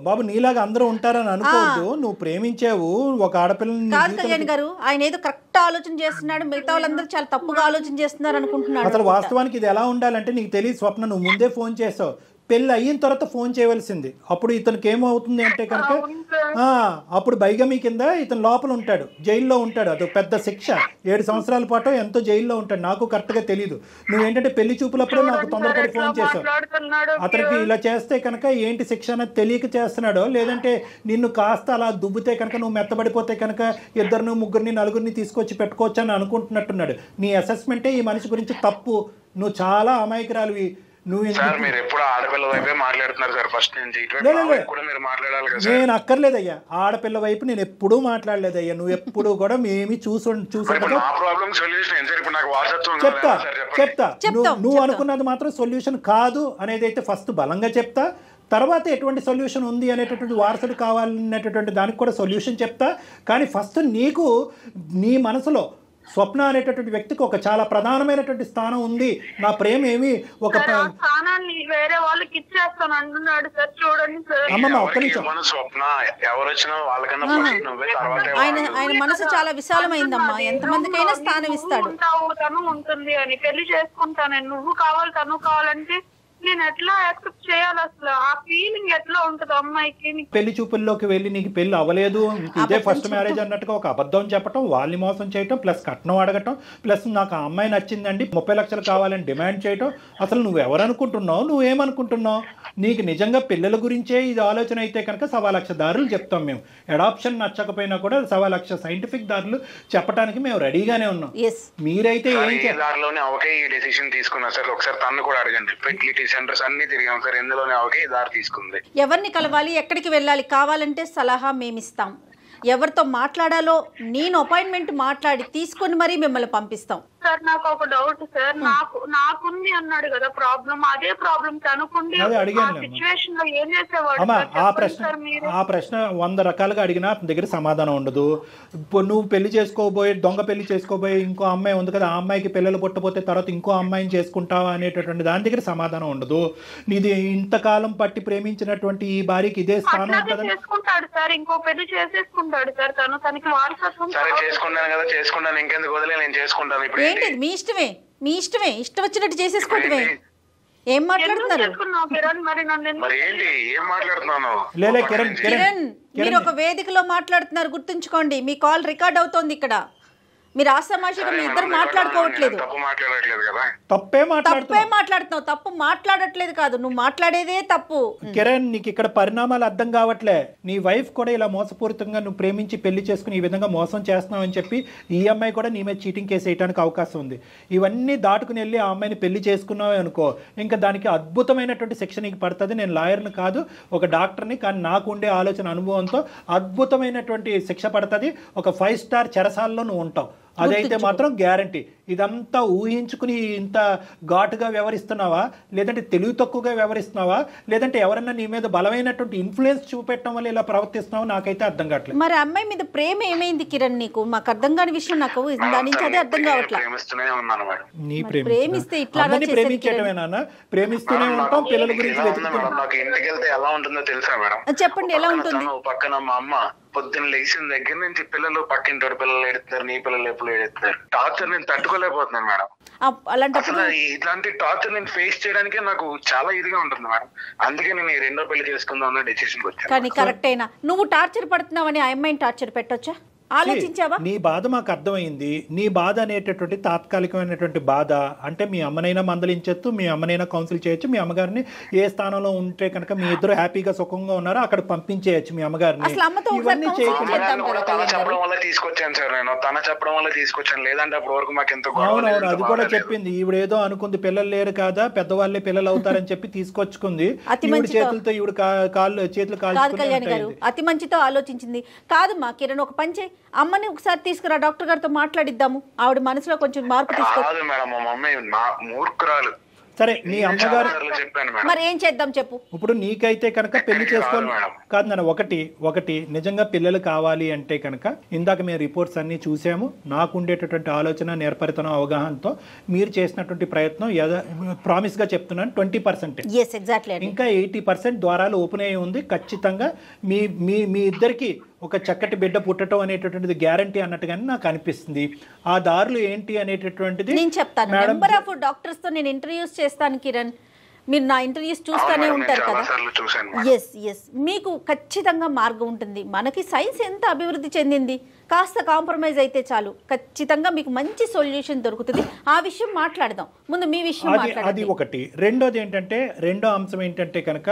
బాబు నీలాగా అందరూ ఉంటారని అనుకోవద్దు. నువ్వు ప్రేమించావు ఒక ఆడపిల్లని. కాదు కళ్యాణ్ గారు, ఆయన ఏదో కరెక్ట్ ఆలోచన చేస్తున్నాడు, మిగతా వాళ్ళందరూ చాలా తప్పుగా ఆలోచన చేస్తున్నారు అనుకుంటున్నాడు. అసలు వాస్తవానికి ఇది ఎలా ఉండాలంటే నీకు తెలియదు స్వప్న. నువ్వు ముందే ఫోన్ చేసావు, పెళ్ళి అయిన తర్వాత ఫోన్ చేయవలసింది. అప్పుడు ఇతనికి ఏమవుతుంది అంటే కనుక అప్పుడు బైగమీ కింద ఇతను లోపల ఉంటాడు, జైల్లో ఉంటాడు. అది పెద్ద శిక్ష. 7 సంవత్సరాల పాటు ఎంతో జైల్లో ఉంటాడు. నాకు కరెక్ట్గా తెలియదు. నువ్వేంటంటే పెళ్లి చూపులప్పుడు నాకు తొందరపడి ఫోన్ చేశావు. అతనికి ఇలా చేస్తే కనుక ఏంటి శిక్ష అనేది తెలియక చేస్తున్నాడో, లేదంటే నిన్ను కాస్త అలా దుబ్బితే కనుక నువ్వు మెత్తబడిపోతే కనుక 2, 3, 4 తీసుకొచ్చి పెట్టుకోవచ్చు అని అనుకుంటున్నట్టున్నాడు. నీ అసెస్మెంటే ఈ మనిషి గురించి తప్పు. నువ్వు చాలా అమాయకురాలివి. మీరు ఎప్పుడు ఆడపిల్ల వైపే మాట్లాడుతున్నారు సార్. ఫస్ట్ నుంచి మీరు మాట్లాడాలి కదా. నేను అక్కర్లేదయ్యా, ఆడపిల్ల వైపు నేను ఎప్పుడూ మాట్లాడలేదయ్యా. నువ్వు ఎప్పుడు కూడా మేమి చెప్తా. నువ్వు అనుకున్నది మాత్రం సొల్యూషన్ కాదు అనేది అయితే ఫస్ట్ బలంగా చెప్తా. తర్వాత ఎటువంటి సొల్యూషన్ ఉంది అనేటటువంటి వారసుడు కావాలనేటటువంటి దానికి కూడా సొల్యూషన్ చెప్తా. కానీ ఫస్ట్ నీకు నీ మనసులో స్వప్న అనేటటువంటి వ్యక్తికి ఒక చాలా ప్రధానమైనటువంటి స్థానం ఉంది. నా ప్రేమ ఏమి ఒక స్థానాన్ని వేరే వాళ్ళకి ఇచ్చేస్తాను అంటున్నాడు సార్. చూడండి సార్. అమ్మమ్మ ఒక్క నిమిషం. ఆయన మనసు చాలా విశాలమైందమ్మా. ఎంతమందికైనా స్థానం ఇస్తాడు. తను ఉంటుంది అని పెళ్లి చేసుకుంటాను, నువ్వు కావాలి తను కావాలంటే నేను ఎట్లా యాక్సెప్ట్ చేయాలి? అసలు ఆ ఫీలింగ్ ఎట్లా ఉంటుంది అమ్మాయికి? పెళ్లి చూపుల్లోకి వెళ్ళి నీకు పెళ్లి అవ్వలేదు, ఇదే ఫస్ట్ మ్యారేజ్ అన్నట్టుగా ఒక అబద్ధం చెప్పడం, వాళ్ళని మోసం చేయటం, ప్లస్ కట్నం అడగటం, ప్లస్ నాకు ఆ అమ్మాయి నచ్చిందండి 30 లక్షలు కావాలని డిమాండ్ చేయటం. అసలు నువ్వు ఎవరనుకుంటున్నావు? నువ్వేమనుకుంటున్నావు? నీకు నిజంగా పిల్లల గురించే ఇది ఆలోచన అయితే కనుక 1,00,000 దారులు చెప్తాం మేము. అడాప్షన్ నచ్చకపోయినా కూడా 1,00,000 సైంటిఫిక్ దారులు చెప్పడానికి మేము రెడీగానే ఉన్నాం. మీరైతే ఎవరిని కలవాలి, ఎక్కడికి వెళ్ళాలి కావాలంటే సలహా మేమిస్తాం. ఎవరితో మాట్లాడాలో నేను అపాయింట్మెంట్ మాట్లాడి తీసుకొని మరీ మిమ్మల్ని పంపిస్తాం. సార్ నాకు ఒక డౌట్ సార్. నాకుంది అన్నాడు కదా ప్రాబ్లం, అదే ప్రాబ్లం తనుకుంది. సిచ్యువేషన్ లో ఏం చేసేవాడు? ఆ ప్రశ్న 100 రకాలుగా అడిగినా దగ్గర సమాధానం ఉండదు. నువ్వు పెళ్లి చేసుకోబోయే దొంగ పెళ్లి చేసుకోబోయే ఇంకో అమ్మాయి ఉంది కదా, ఆ అమ్మాయికి పిల్లలు పుట్టపోతే తర్వాత ఇంకో అమ్మాయిని చేసుకుంటావా అనేటటువంటి దాని దగ్గర సమాధానం ఉండదు. నీది ఇంతకాలం పట్టి ప్రేమించినటువంటి ఈ భార్యకి ఇదే స్థానం ఉంటుంది. చేసుకుంటాడు సార్, ఇంకో పెళ్లి చేసేసుకుంటాడు సార్. తనకి వారసత్వం చేసుకున్నాను కదా, చేసుకున్నాను, ఇంకెందుకు వదిలే, నేను చేసుకుంటాను. ఇప్పుడు మీ ఇష్టమే, మీ ఇష్టమే, ఇష్టం వచ్చినట్టు చేసేసుకుంటే ఏం మాట్లాడుతున్నారు? కిరణ్, మీరు ఒక వేదికలో మాట్లాడుతున్నారు, గుర్తుంచుకోండి. మీ కాల్ రికార్డ్ అవుతోంది ఇక్కడ. మీరు ఆసమాషిగా మీ ఇద్దరు మాట్లాడుకోవట్లేదు. తప్పే మాట్లాడుతున్నావు. తప్పు మాట్లాడట్లేదు కాదు, నువ్వు మాట్లాడేదే తప్పు. కిరణ్, నీకు ఇక్కడ పరిణామాలు అర్థం కావట్లే. నీ వైఫ్ కూడా ఇలా మోసపూరితంగా నువ్వు ప్రేమించి పెళ్లి చేసుకుని ఈ విధంగా మోసం చేస్తున్నావు అని చెప్పి ఈ అమ్మాయి కూడా నీ మీద చీటింగ్ కేసు వేయడానికి అవకాశం ఉంది. ఇవన్నీ దాటుకుని వెళ్ళి ఆ అమ్మాయిని పెళ్లి చేసుకున్నావు అనుకో, ఇంకా దానికి అద్భుతమైనటువంటి శిక్ష నీకు పడుతుంది. నేను లాయర్ని కాదు, ఒక డాక్టర్ని, కానీ నాకు ఉండే ఆలోచన అనుభవంతో అద్భుతమైనటువంటి శిక్ష పడుతుంది. ఒక 5 స్టార్ చెరసాలలో నువ్వు ఉంటావు. అదైతే మాత్రం గ్యారంటీ. ఇదంతా ఊహించుకుని ఇంత ఘాటుగా వ్యవహరిస్తున్నావా, లేదంటే తెలివి తక్కువగా వ్యవహరిస్తున్నావా, లేదంటే ఎవరన్నా నీ మీద బలమైనటువంటి ఇన్ఫ్లుయెన్స్ చూపెట్టడం వల్ల ఇలా ప్రవర్తిస్తున్నావా, నాకైతే అర్థం కావట్లేదు. మరి అమ్మాయి మీద ప్రేమ ఏమైంది కిరణ్ నీకు? మాకు అర్థం కాని విషయం, నాకు దాని నుంచి అదే అర్థం కావట్లేదు. నీ ప్రేమిస్తే ఇట్లా ప్రేమించడమేనా? ప్రేమిస్తూనే ఉంటాం, పిల్లల గురించి చెప్పండి ఎలా ఉంటుంది? పక్కన మా అమ్మ పొద్దున్న లేచిన దగ్గర నుంచి పిల్లలు పక్కింటోడు పిల్లలు ఎడుతారు, నీ పిల్లలు ఎప్పుడు ఎడుతారు. టార్చర్ నేను తట్టుకోలేకపోతున్నాను మేడం. అసలు ఇట్లాంటి టార్చర్ నేను ఫేస్ చేయడానికే నాకు చాలా ఇదిగా ఉంటుంది మేడం. అందుకే నేను 2వ పెళ్లి చేసుకుందాం అన్న డెసిషన్ వచ్చాను. కానీ కరెక్ట్ అయినా నువ్వు టార్చర్ పడుతున్నావని ఆ అమ్మాయిని టార్చర్ పెట్టొచ్చా? ఆలోచించావా? నీ బాధ మాకు అర్థమైంది. నీ బాధ అనేటటువంటి తాత్కాలికమైనటువంటి బాధ అంటే మీ అమ్మనైనా మందలించచ్చు, మీ అమ్మనైనా కౌన్సిల్ చేయొచ్చు, మీ అమ్మగారిని ఏ స్థానంలో ఉంటే కనుక మీ ఇద్దరు హ్యాపీగా సుఖంగా ఉన్నారో అక్కడ పంపించేయచ్చు మీ అమ్మగారిని. ఇవన్నీ చెప్పడం వల్ల తీసుకొచ్చాను సార్ నేను. తన చెప్పడం వల్ల తీసుకొచ్చాను, లేదంటే అప్పటి వరకు మాకు ఎంతో. అవునవును, అది కూడా చెప్పింది. ఈవిడ ఏదో అనుకుంది, పిల్లలు లేరు కదా, పెద్దవాళ్ళే పిల్లలు అవుతారని చెప్పి తీసుకొచ్చుకుంది. ఈవిడ చేతులతో ఈవిడ చేతులు కాదు. అతి మంచితో ఆలోచించింది కాదు మా కిరణ్. ఒక పంచే అమ్మని ఒకసారి తీసుకురా, డాక్టర్ గారితో మాట్లాడిద్దాము. ఆవిడ మనసులో కొంచెం మార్పు తీసుకొచ్చి. సరే, నీ అమ్మగారు మరి ఏం చేద్దాం చెప్పు. ఇప్పుడు నీకైతే కనుక పెళ్లి చేసుకోవాలి కాదు నాన్న. ఒకటి నిజంగా పిల్లలు కావాలి అంటే కనుక ఇందాక మేము రిపోర్ట్స్ అన్ని చూసాము. నాకు ఉండేటటువంటి ఆలోచన, నేర్పరితనం, అవగాహనతో మీరు చేసినటువంటి ప్రయత్నం ప్రామిస్గా చెప్తున్నాను 20%. ఇంకా 80% ద్వారాలు ఓపెన్ అయ్యి ఉంది. ఖచ్చితంగా మీ ఇద్దరికి ఒక చక్కటి బిడ్డ పుట్టడం అనేటటువంటిది గ్యారంటీ అన్నట్టుగానే నాకు అనిపిస్తుంది. ఆ దారులు ఏంటి అనేటటువంటిది నేను చెప్తాను. నెంబర్ ఆఫ్ డాక్టర్స్ తో నేను ఇంటర్వ్యూస్ చేస్తాను కిరణ్. మీరు నా ఇంటర్వ్యూస్ చూస్తూనే ఉంటారు కదా. చూశాను. ఎస్ మీకు ఖచ్చితంగా మార్గం ఉంటుంది. మనకి సైన్స్ ఎంత అభివృద్ధి చెందింది, కాస్త కాంప్రమైజ్ అయితే చాలు, ఖచ్చితంగా మీకు మంచి సొల్యూషన్ దొరుకుతుంది. ఆ విషయం మాట్లాడదాం. ముందు మీ విషయం మాట్లాడండి. అది ఒకటి. రెండో అంశం ఏంటంటే కనుక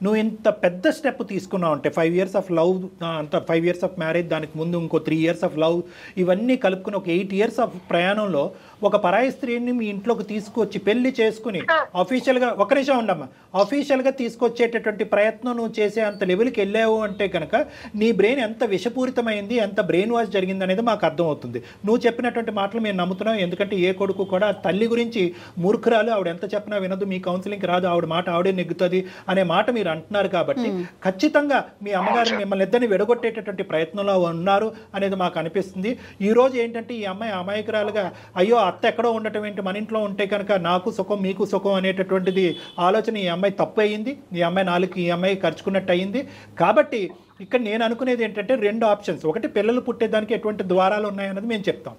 నువ్వు ఇంత పెద్ద స్టెప్ తీసుకున్నావు అంటే 5 years ఆఫ్ లవ్, అంత 5 years ఆఫ్ మ్యారేజ్, దానికి ముందు ఇంకో 3 years ఆఫ్ లవ్, ఇవన్నీ కలుపుకుని ఒక 8 years ఆఫ్ ప్రయాణంలో ఒక పరాయి స్త్రీని మీ ఇంట్లోకి తీసుకొచ్చి పెళ్లి చేసుకుని అఫీషియల్గా, ఒక నిమిషం ఉండమ్మా, అఫీషియల్గా తీసుకొచ్చేటటువంటి ప్రయత్నం నువ్వు చేసే అంత లెవెల్కి వెళ్ళావు అంటే కనుక నీ బ్రెయిన్ ఎంత విషపూరితమైంది, ఎంత బ్రెయిన్ వాష్ జరిగింది అనేది మాకు అర్థమవుతుంది. నువ్వు చెప్పినటువంటి మాటలు మేము నమ్ముతున్నాం. ఎందుకంటే ఏ కొడుకు కూడా తల్లి గురించి మూర్ఖురాలు, ఆవిడ ఎంత చెప్పినా వినదు, మీ కౌన్సిలింగ్కి రాదు, ఆవిడ మాట ఆవిడే నెగ్గుతుంది అనే మాట మీరు అంటున్నారు. కాబట్టి ఖచ్చితంగా మీ అమ్మగారు మిమ్మల్ని ఇద్దరిని విడగొట్టేటటువంటి ప్రయత్నంలో ఉన్నారు అనేది మాకు అనిపిస్తుంది. ఈ రోజు ఏంటంటే ఈ అమ్మాయి అమాయకురాలుగా, అయ్యో అత్త ఎక్కడో ఉండటం ఏంటి, మన ఇంట్లో ఉంటే కనుక నాకు సుఖం మీకు సుఖం అనేటటువంటిది ఆలోచన ఈ అమ్మాయి తప్పు అయ్యింది. ఈ అమ్మాయి నాలుగు ఈ అమ్మాయి ఖర్చుకున్నట్టు అయ్యింది. కాబట్టి ఇక్కడ నేను అనుకునేది ఏంటంటే 2 ఆప్షన్స్. ఒకటి, పిల్లలు పుట్టేదానికి ఎటువంటి ద్వారాలు ఉన్నాయన్నది మేము చెప్తాం.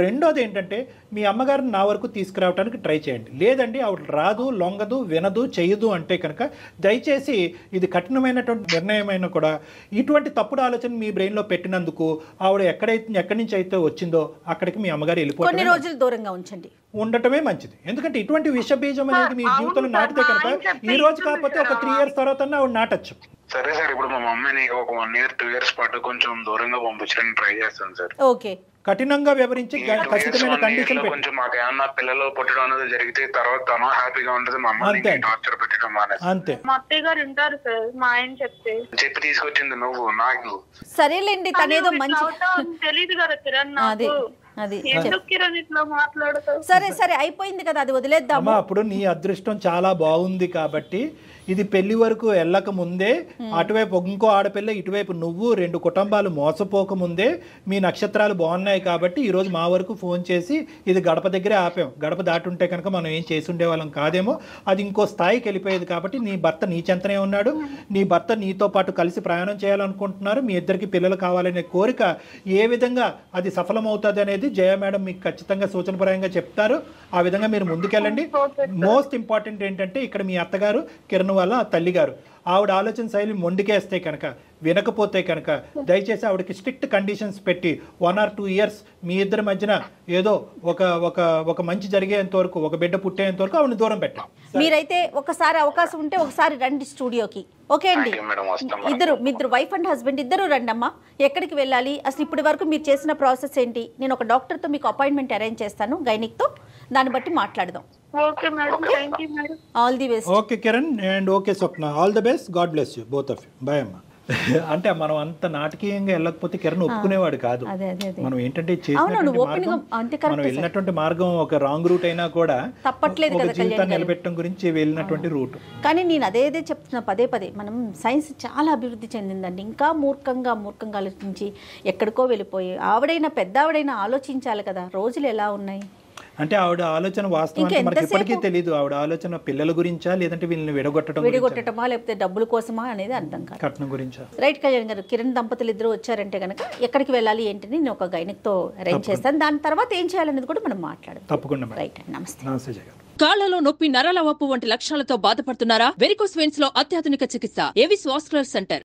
రెండోది ఏంటంటే మీ అమ్మగారిని నా వరకు తీసుకురావడానికి ట్రై చేయండి. లేదండి ఆవిడ రాదు, లొంగదు, వినదు, చేయదు అంటే కనుక దయచేసి ఇది కఠినమైనటువంటి నిర్ణయమైనా కూడా ఇటువంటి తప్పుడు ఆలోచన మీ బ్రెయిన్లో పెట్టినందుకు ఆవిడ ఎక్కడి నుంచి అయితే వచ్చిందో అక్కడికి మీ అమ్మగారు వెళ్ళిపోయి రోజులు దూరంగా ఉంచండి, ఉండటమే మంచిది. ఎందుకంటే ఇటువంటి విషబీజం అనేది మీ జీవితంలో నాటితే కనుక ఈ రోజు కాకపోతే ఒక 3 years తర్వాత ఆవిడ నాటచ్చు. సరే సార్, ఇప్పుడు మా మమ్మీని ఒక 1 year 2 years పాటు కొంచెం దూరంగా పంపించడానికి ట్రై చేస్తాను సార్. ఓకే, కఠినంగా వివరించి ఖచ్చితమైన కండిషన్ కొంచెం మాకు ఏమన్నా పిల్లలు పుట్టడం అనేది జరిగితే తర్వాత తను హ్యాపీగా ఉంటుంది, మా అమ్మ టార్చర్ పెట్టడం మానేసి. అంతే. మా అత్తయ్య గారు వింటారు సార్, మా ఆయన చెప్పి తీసుకొచ్చింది నువ్వు నాకు. సరేలేండి, తనేదో మంచి తెలియదు కదా కిరణ్ నాకు. అది ఎందుకు కిరణ్ ఇట్లా మాట్లాడతావు? సరే అయిపోయింది కదా, అది వదిలేద్దాం. అప్పుడు నీ అదృష్టం చాలా బాగుంది కాబట్టి ఇది పెళ్లి వరకు వెళ్ళక ముందే అటువైపు ఇంకో ఆడపిల్ల, ఇటువైపు నువ్వు, 2 కుటుంబాలు మోసపోక ముందే మీ నక్షత్రాలు బాగున్నాయి కాబట్టి ఈరోజు మా వరకు ఫోన్ చేసి ఇది గడప దగ్గరే ఆపాం. గడప దాటి ఉంటే కనుక మనం ఏం చేసి ఉండేవాళ్ళం కాదేమో, అది ఇంకో స్థాయికి వెళ్ళిపోయేది. కాబట్టి నీ భర్త నీ చెంతనే ఉన్నాడు, నీ భర్త నీతో పాటు కలిసి ప్రయాణం చేయాలనుకుంటున్నారు, మీ ఇద్దరికి పిల్లలు కావాలనే కోరిక ఏ విధంగా అది సఫలమవుతుంది అనేది జయ మేడం మీకు ఖచ్చితంగా సూచనపరంగా చెప్తారు. ఆ విధంగా మీరు ముందుకెళ్ళండి. మోస్ట్ ఇంపార్టెంట్ ఏంటంటే ఇక్కడ మీ అత్తగారు కిరణ్ వాళ్ళ తల్లి గారు, ఆవిడ ఆలోచన శైలి మొండికేస్తే కనుక, వినకపోతే కనుక దయచేసి ఆవిడకి స్ట్రిక్ట్ కండిషన్స్ పెట్టి 1 or 2 years మీ ఇద్దరి మధ్యన ఏదో ఒక మంచి జరిగేంత వరకు, ఒక బిడ్డ పుట్టేంత వరకు ఆవిడని దూరం పెట్టాం. మీరైతే ఒకసారి అవకాశం ఉంటే ఒకసారి రండి స్టూడియోకి. ఓకే అండి, ఇద్దరు వైఫ్ అండ్ హస్బెండ్ ఇద్దరు రండి అమ్మా. ఎక్కడికి వెళ్ళాలి, అసలు ఇప్పటి వరకు మీరు చేసిన ప్రాసెస్ ఏంటి, నేను ఒక డాక్టర్తో మీకు అపాయింట్మెంట్ అరేంజ్ చేస్తాను, గైనిక్తో, దాన్ని బట్టి మాట్లాడదాం. Okay madam, thank you madam. All the best. Okay Kiran and okay Swapna, all the best, God bless you both of you. Bye అమ్మా. అంటే మనం అంత నాటకీయంగా వెళ్ళకపోతే కిరణ్ ఒప్పుకునేవాడు కాదు. మనం ఏంటంటే మనం వెళ్ళినటువంటి మార్గం ఒక రాంగ్ రూట్ అయినా కూడా తప్పట్లేదు కదా, జీవితాన్ని నిలబెట్టడం గురించి వెళ్ళినటువంటి రూట్. కానీ నేను అదే చెప్తున్నా పదే మనం సైన్స్ చాలా అభివృద్ధి చెందిందండి. ఇంకా మూర్ఖంగా ఆలోచించి ఎక్కడికో వెళ్ళిపోయి ఆవిడైనా పెద్ద ఆవిడైనా ఆలోచించాలి కదా, రోజులు ఎలా ఉన్నాయి. అంటే ఆవిడ ఆలోచన వాస్తవానికి మనకి ఇప్పటికీ తెలియదు. ఆవిడ ఆలోచన పిల్లల గురించా లేదంటే వీళ్ళని విడగొట్టటమా లేకపోతే డబ్బుల కోసమా అనేది అర్థం కాదు. కట్నం గురించా. రైట్ కళ్యాణ్ గారు, కిరణ్ దంపతులు ఇద్దరు వచ్చారంటే కనుక ఎక్కడికి వెళ్ళాలి ఏంటని నేను ఒక గైనిక్తో అరేంజ్ చేస్తాను. దాని తర్వాత ఏం చేయాలనేది కూడా మనం మాట్లాడదాం. తప్పకుండా. రైట్, నమస్తే. నమస్తే జగన్. కాళ్లలో నొప్పి, నరాల వాపు వంటి లక్షణాలతో బాధపడుతున్నారా? వెరికోస్ వెయిన్స్ లో అత్యాధునిక చికిత్స ఏవిస్ వాస్కులర్ సెంటర్.